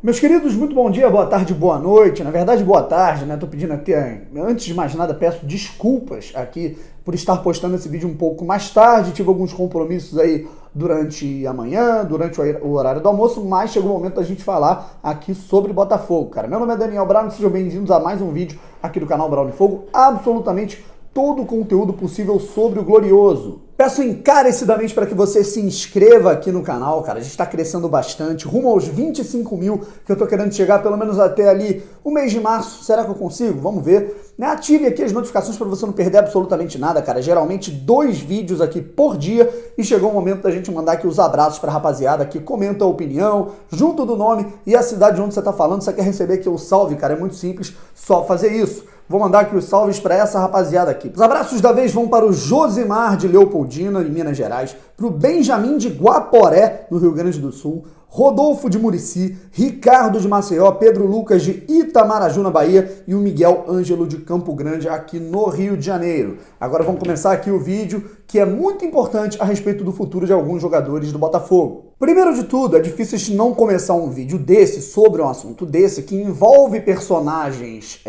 Meus queridos, muito bom dia, boa tarde, boa noite. Na verdade, boa tarde, né? Tô pedindo aqui, antes de mais nada, peço desculpas aqui por estar postando esse vídeo um pouco mais tarde. Tive alguns compromissos aí durante a manhã, durante o horário do almoço, mas chegou o momento da gente falar aqui sobre Botafogo, cara. Meu nome é Daniel Brown, sejam bem-vindos a mais um vídeo aqui do canal Brown e Fogo. Absolutamente todo o conteúdo possível sobre o Glorioso. Peço encarecidamente para que você se inscreva aqui no canal, cara. A gente está crescendo bastante, rumo aos 25 mil, que eu tô querendo chegar pelo menos até ali o mês de março. Será que eu consigo? Vamos ver. Ative aqui as notificações para você não perder absolutamente nada, cara. Geralmente 2 vídeos aqui por dia e chegou o momento da gente mandar aqui os abraços para a rapaziada que comenta a opinião, junto do nome e a cidade de onde você tá falando. Você quer receber aqui o salve, cara? É muito simples, só fazer isso. Vou mandar aqui os salves para essa rapaziada aqui. Os abraços da vez vão para o Josimar de Leopoldina, em Minas Gerais, para o Benjamin de Guaporé, no Rio Grande do Sul, Rodolfo de Murici, Ricardo de Maceió, Pedro Lucas de Itamaraju, na Bahia, e o Miguel Ângelo de Campo Grande, aqui no Rio de Janeiro. Agora vamos começar aqui o vídeo, que é muito importante a respeito do futuro de alguns jogadores do Botafogo. Primeiro de tudo, é difícil a gente não começar um vídeo desse, sobre um assunto desse, que envolve personagens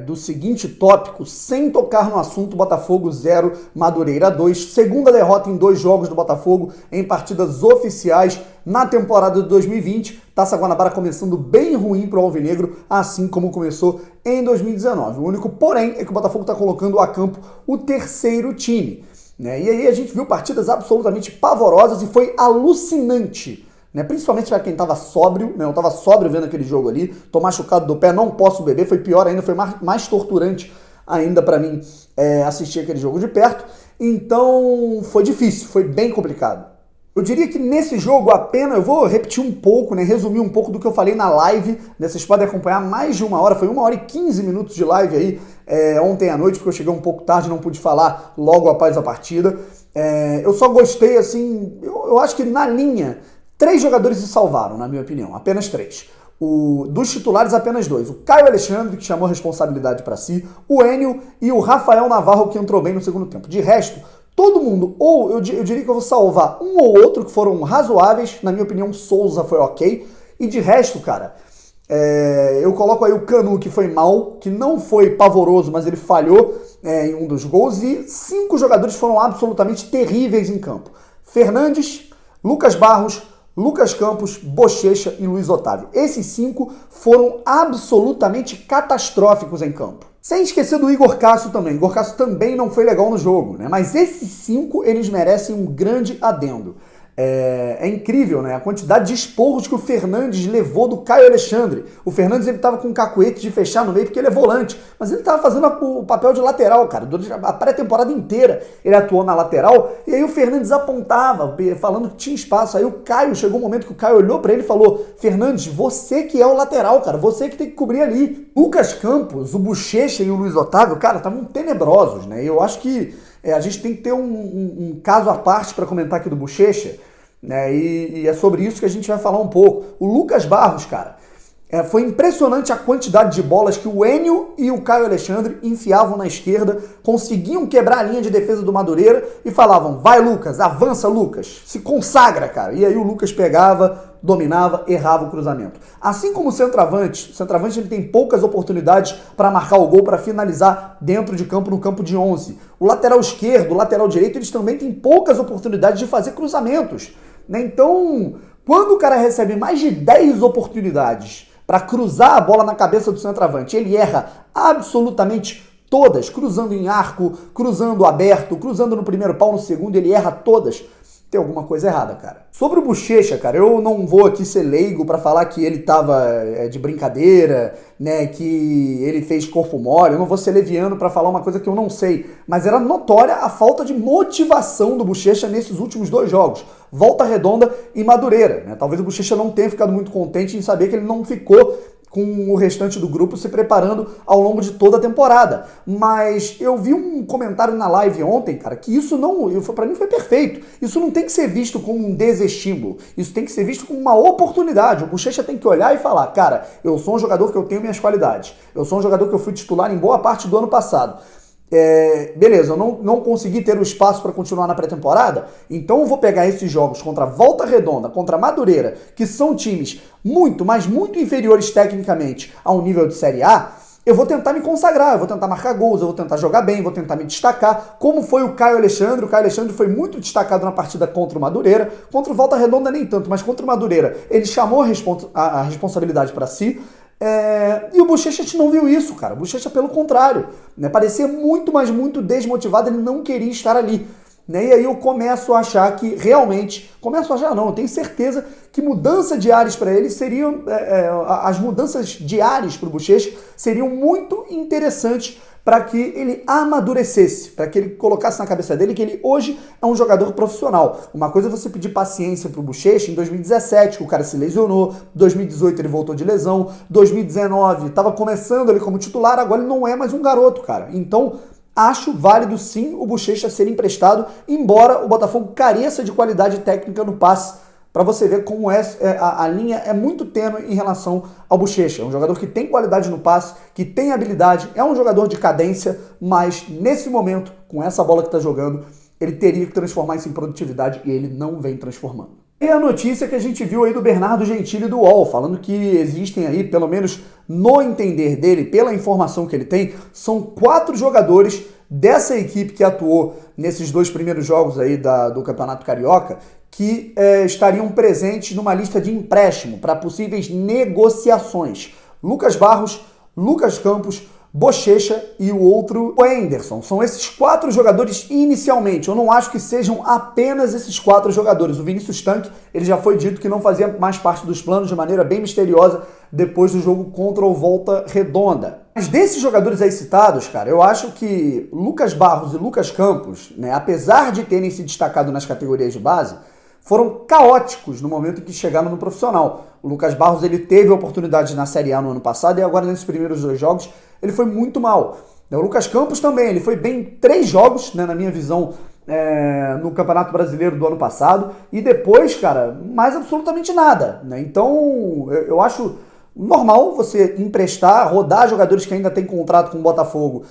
do seguinte tópico, sem tocar no assunto Botafogo 0, Madureira 2, segunda derrota em 2 jogos do Botafogo em partidas oficiais na temporada de 2020, Taça Guanabara começando bem ruim para o Alvinegro, assim como começou em 2019. O único porém é que o Botafogo está colocando a campo o terceiro time. E aí a gente viu partidas absolutamente pavorosas e foi alucinante, principalmente para quem estava sóbrio, eu estava sóbrio vendo aquele jogo ali, tô machucado do pé, não posso beber, foi pior ainda, foi mais torturante ainda para mim assistir aquele jogo de perto, então foi difícil, foi bem complicado. Eu diria que nesse jogo apenas, eu vou repetir um pouco, resumir um pouco do que eu falei na live, vocês podem acompanhar mais de 1 hora, foi 1 hora e 15 minutos de live aí, ontem à noite, porque eu cheguei um pouco tarde, não pude falar logo após a partida. Eu só gostei, assim, eu acho que na linha, 3 jogadores se salvaram, na minha opinião, apenas 3. Dos titulares, apenas 2. O Caio Alexandre, que chamou a responsabilidade para si, o Enio e o Rafael Navarro, que entrou bem no segundo tempo. De resto, todo mundo, ou eu diria que eu vou salvar um ou outro que foram razoáveis, na minha opinião, Souza foi ok, e de resto, cara, eu coloco aí o Canu, que foi mal, que não foi pavoroso, mas ele falhou em um dos gols, e 5 jogadores foram absolutamente terríveis em campo. Fernandes, Lucas Barros, Lucas Campos, Bochecha e Luiz Otávio. Esses 5 foram absolutamente catastróficos em campo. Sem esquecer do Igor Cássio também. Igor Cássio também não foi legal no jogo, mas esses 5, eles merecem um grande adendo. É incrível, a quantidade de esporros que o Fernandes levou do Caio Alexandre. O Fernandes, ele tava com um cacuete de fechar no meio porque ele é volante, mas ele tava fazendo o papel de lateral, cara. Durante a pré-temporada inteira ele atuou na lateral, e aí o Fernandes apontava, falando que tinha espaço. Aí o Caio, chegou um momento que o Caio olhou pra ele e falou: Fernandes, você que é o lateral, cara, você que tem que cobrir ali. Lucas Campos, o Bochecha e o Luiz Otávio, cara, estavam tenebrosos, E eu acho que a gente tem que ter um caso à parte para comentar aqui do Bochecha, e é sobre isso que a gente vai falar um pouco. O Lucas Barros, cara, foi impressionante a quantidade de bolas que o Enio e o Caio Alexandre enfiavam na esquerda, conseguiam quebrar a linha de defesa do Madureira e falavam: vai Lucas, avança Lucas, se consagra, cara. E aí o Lucas pegava, dominava, errava o cruzamento. Assim como o centroavante ele tem poucas oportunidades para marcar o gol, para finalizar dentro de campo, no campo de 11. O lateral esquerdo, o lateral direito, eles também têm poucas oportunidades de fazer cruzamentos. Então, quando o cara recebe mais de 10 oportunidades para cruzar a bola na cabeça do centroavante, ele erra absolutamente todas, cruzando em arco, cruzando aberto, cruzando no primeiro pau, no segundo, ele erra todas. Tem alguma coisa errada, cara. Sobre o Bochecha, cara, eu não vou aqui ser leigo pra falar que ele tava de brincadeira, que ele fez corpo mole, eu não vou ser leviano pra falar uma coisa que eu não sei, mas era notória a falta de motivação do Bochecha nesses últimos 2 jogos, Volta Redonda e Madureira, Talvez o Bochecha não tenha ficado muito contente em saber que ele não ficou com o restante do grupo se preparando ao longo de toda a temporada. Mas eu vi um comentário na live ontem, cara, que isso não, pra mim foi perfeito. Isso não tem que ser visto como um desestímulo. Isso tem que ser visto como uma oportunidade. O Bochecha tem que olhar e falar: cara, eu sou um jogador que eu tenho minhas qualidades. Eu sou um jogador que eu fui titular em boa parte do ano passado. beleza, eu não consegui ter o espaço para continuar na pré-temporada, então eu vou pegar esses jogos contra Volta Redonda, contra Madureira, que são times muito, mas muito inferiores tecnicamente ao nível de Série A, eu vou tentar me consagrar, eu vou tentar marcar gols, eu vou tentar jogar bem, vou tentar me destacar, como foi o Caio Alexandre. O Caio Alexandre foi muito destacado na partida contra o Madureira, contra o Volta Redonda nem tanto, mas contra o Madureira ele chamou a responsabilidade para si. E o Bochecha não viu isso, cara. O Bochecha, pelo contrário, né? Parecia muito, mas muito desmotivado, ele não queria estar ali. Né? E aí eu começo a achar que realmente, eu tenho certeza que mudança de ares para ele seriam, as mudanças de ares para o Bochecha seriam muito interessantes para que ele amadurecesse, para que ele colocasse na cabeça dele que ele hoje é um jogador profissional. Uma coisa é você pedir paciência pro Bochecha em 2017, que o cara se lesionou, 2018 ele voltou de lesão, 2019 estava começando ali como titular, agora ele não é mais um garoto, cara. Então, acho válido sim o Bochecha ser emprestado, embora o Botafogo careça de qualidade técnica no passe, para você ver como a linha é muito tênue em relação ao Bochecha. É um jogador que tem qualidade no passe, que tem habilidade, é um jogador de cadência, mas nesse momento, com essa bola que está jogando, ele teria que transformar isso em produtividade e ele não vem transformando. E a notícia que a gente viu aí do Bernardo Gentili do UOL, falando que existem aí, pelo menos no entender dele, pela informação que ele tem, são 4 jogadores dessa equipe que atuou nesses 2 primeiros jogos aí do Campeonato Carioca, que estariam presentes numa lista de empréstimo para possíveis negociações. Lucas Barros, Lucas Campos, Bochecha e o outro, o Henderson. São esses 4 jogadores inicialmente. Eu não acho que sejam apenas esses 4 jogadores. O Vinícius Tanque, ele já foi dito que não fazia mais parte dos planos de maneira bem misteriosa depois do jogo contra o Volta Redonda. Mas desses jogadores aí citados, cara, eu acho que Lucas Barros e Lucas Campos, né, apesar de terem se destacado nas categorias de base, foram caóticos no momento em que chegaram no profissional. O Lucas Barros ele teve a oportunidade na Série A no ano passado e agora nesses primeiros 2 jogos ele foi muito mal. O Lucas Campos também, ele foi bem em 3 jogos, né, na minha visão, no Campeonato Brasileiro do ano passado e depois, cara, mais absolutamente nada. Né? Então eu acho normal você emprestar, rodar jogadores que ainda têm contrato com o Botafogo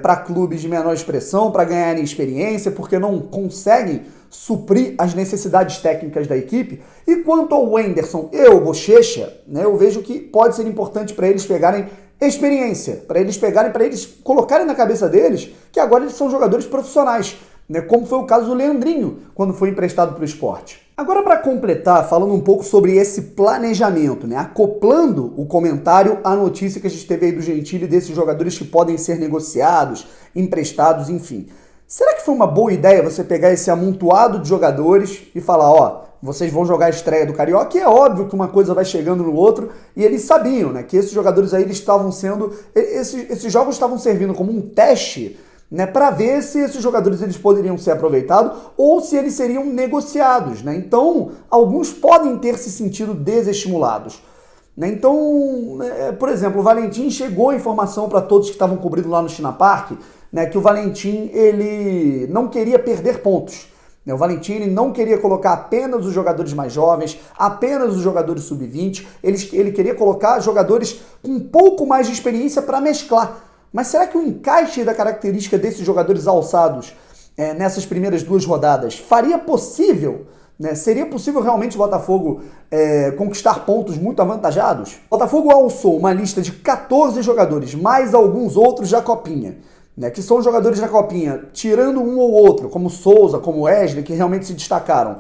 para clubes de menor expressão, para ganharem experiência, porque não conseguem suprir as necessidades técnicas da equipe. E quanto ao Henderson e o Bochecha, né, eu vejo que pode ser importante para eles pegarem experiência, para eles colocarem na cabeça deles que agora eles são jogadores profissionais, né, como foi o caso do Leandrinho, quando foi emprestado para o Sport. Agora, para completar, falando um pouco sobre esse planejamento, né, acoplando o comentário à notícia que a gente teve aí do Gentili, desses jogadores que podem ser negociados, emprestados, enfim. Será que foi uma boa ideia você pegar esse amontoado de jogadores e falar, ó, vocês vão jogar a estreia do Carioca? E é óbvio que uma coisa vai chegando no outro, e eles sabiam, né, que esses jogadores aí, eles estavam sendo, esses jogos estavam servindo como um teste, né, para ver se esses jogadores eles poderiam ser aproveitados ou se eles seriam negociados. Né? Então, alguns podem ter se sentido desestimulados. Né? Então, por exemplo, o Valentim chegou a informação para todos que estavam cobrindo lá no China Park, né, que o Valentim ele não queria perder pontos. O Valentim ele não queria colocar apenas os jogadores mais jovens, apenas os jogadores sub-20, ele queria colocar jogadores com um pouco mais de experiência para mesclar. Mas será que o encaixe da característica desses jogadores alçados nessas primeiras 2 rodadas faria possível, né? Seria possível realmente o Botafogo conquistar pontos muito avantajados? O Botafogo alçou uma lista de 14 jogadores, mais alguns outros da Copinha, né? Que são jogadores da Copinha, tirando um ou outro, como Souza, como Wesley, que realmente se destacaram.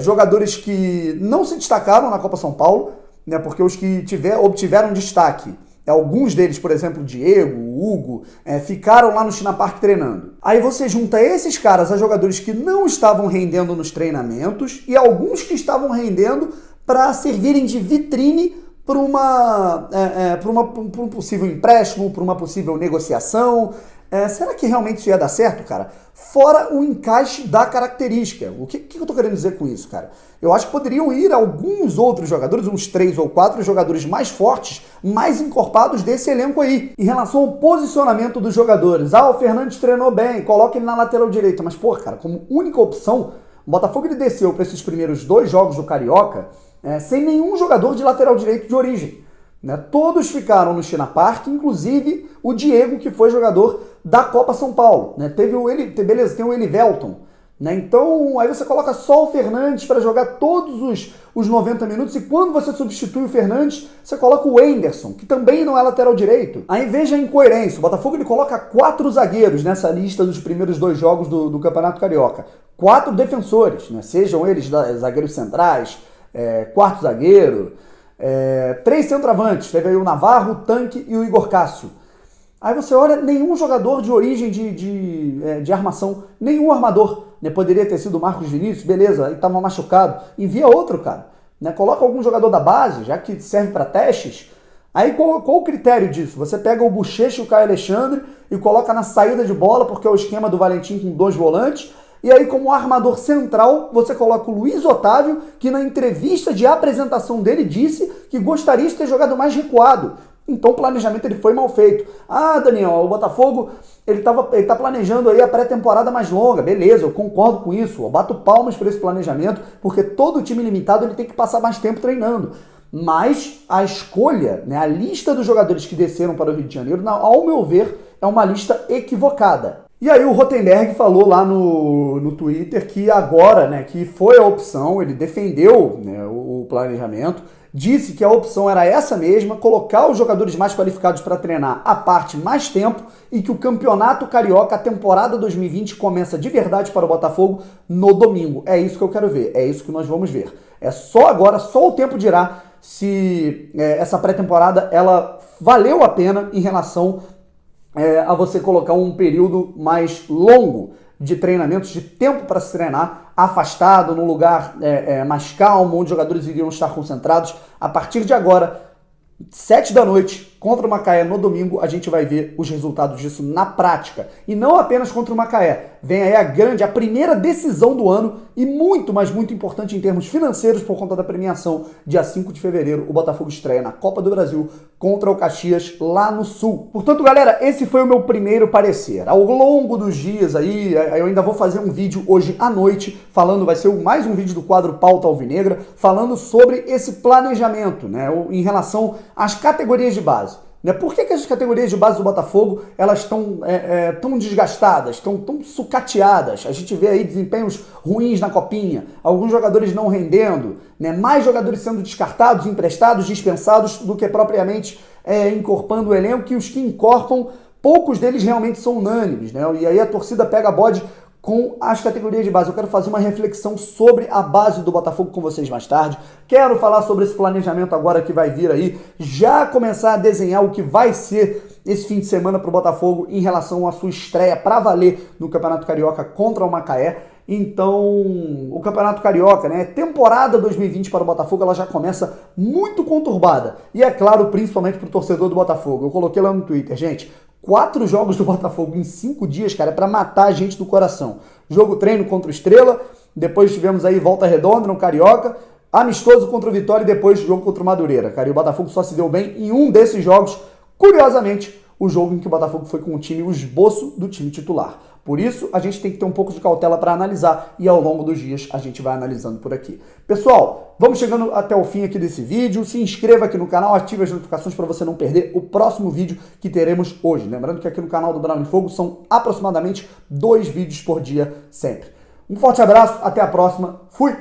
Jogadores que não se destacaram na Copa São Paulo, né? Porque os que obtiveram destaque, alguns deles, por exemplo, Diego, Hugo, ficaram lá no China Park treinando. Aí você junta esses caras a jogadores que não estavam rendendo nos treinamentos e alguns que estavam rendendo para servirem de vitrine para um possível empréstimo, para uma possível negociação. Será que realmente isso ia dar certo, cara? Fora o encaixe da característica. O que eu tô querendo dizer com isso, cara? Eu acho que poderiam ir alguns outros jogadores, uns 3 ou 4 jogadores mais fortes, mais encorpados desse elenco aí. Em relação ao posicionamento dos jogadores. O Fernandes treinou bem, coloca ele na lateral direita. Mas, pô, cara, como única opção, o Botafogo ele desceu para esses primeiros 2 jogos do Carioca sem nenhum jogador de lateral direito de origem. né? Todos ficaram no China Park, inclusive o Diego, que foi jogador da Copa São Paulo, né? Beleza, tem o Elivelton, né? Então aí você coloca só o Fernandes para jogar todos os 90 minutos, e quando você substitui o Fernandes, você coloca o Henderson, que também não é lateral direito. Aí veja a incoerência, o Botafogo ele coloca 4 zagueiros nessa lista dos primeiros 2 jogos do Campeonato Carioca. 4 defensores, né? Sejam eles zagueiros centrais, quarto zagueiro, 3 centroavantes, teve aí o Navarro, o Tanque e o Igor Cássio. Aí você olha, nenhum jogador de origem de armação, nenhum armador, né? Poderia ter sido o Marcos Vinícius, beleza, aí estava machucado, envia outro, cara, né? Coloca algum jogador da base, já que serve para testes. Aí qual o critério disso? Você pega o Bochecha e o Caio Alexandre e coloca na saída de bola, porque é o esquema do Valentim com 2 volantes, e aí como armador central você coloca o Luiz Otávio, que na entrevista de apresentação dele disse que gostaria de ter jogado mais recuado. Então o planejamento ele foi mal feito. Ah, Daniel, o Botafogo ele tá planejando aí a pré-temporada mais longa. Beleza, eu concordo com isso. Eu bato palmas por esse planejamento, porque todo time limitado ele tem que passar mais tempo treinando. Mas a escolha, né, a lista dos jogadores que desceram para o Rio de Janeiro, ao meu ver, é uma lista equivocada. E aí o Rotenberg falou lá no Twitter que agora, né, que foi a opção, ele defendeu, né, o planejamento, disse que a opção era essa mesma, colocar os jogadores mais qualificados para treinar a parte mais tempo, e que o Campeonato Carioca, a temporada 2020, começa de verdade para o Botafogo no domingo. É isso que eu quero ver, é isso que nós vamos ver. É só agora, só o tempo dirá se essa pré-temporada ela valeu a pena em relação a você colocar um período mais longo de treinamentos, de tempo para se treinar, afastado, num lugar mais calmo, onde os jogadores iriam estar concentrados. A partir de agora, 7 da noite, contra o Macaé no domingo, a gente vai ver os resultados disso na prática. E não apenas contra o Macaé. Vem aí a primeira decisão do ano e muito, mas muito importante em termos financeiros por conta da premiação. Dia 5 de fevereiro, o Botafogo estreia na Copa do Brasil contra o Caxias lá no Sul. Portanto, galera, esse foi o meu primeiro parecer. Ao longo dos dias aí, eu ainda vou fazer um vídeo hoje à noite, vai ser mais um vídeo do quadro Pauta Alvinegra, falando sobre esse planejamento, né, em relação às categorias de base. Por que as categorias de base do Botafogo elas estão tão desgastadas, tão sucateadas? A gente vê aí desempenhos ruins na copinha, alguns jogadores não rendendo, né? Mais jogadores sendo descartados, emprestados, dispensados do que propriamente incorporando o elenco, e os que incorporam, poucos deles realmente são unânimes, né? E aí a torcida pega bode com as categorias de base. Eu quero fazer uma reflexão sobre a base do Botafogo com vocês mais tarde. Quero falar sobre esse planejamento agora que vai vir aí, já começar a desenhar o que vai ser esse fim de semana para o Botafogo em relação à sua estreia para valer no Campeonato Carioca contra o Macaé. Então, o Campeonato Carioca, né, temporada 2020 para o Botafogo, ela já começa muito conturbada. E é claro, principalmente para o torcedor do Botafogo. Eu coloquei lá no Twitter, gente, 4 jogos do Botafogo em 5 dias, cara, é pra matar a gente do coração. Jogo treino contra o Estrela, depois tivemos aí Volta Redonda no Carioca, amistoso contra o Vitória e depois jogo contra o Madureira, cara. E o Botafogo só se deu bem em um desses jogos, curiosamente, o jogo em que o Botafogo foi com o esboço do time titular. Por isso, a gente tem que ter um pouco de cautela para analisar, e ao longo dos dias a gente vai analisando por aqui. Pessoal, vamos chegando até o fim aqui desse vídeo. Se inscreva aqui no canal, ative as notificações para você não perder o próximo vídeo que teremos hoje. Lembrando que aqui no canal do Brown Fogo são aproximadamente 2 vídeos por dia sempre. Um forte abraço, até a próxima, fui!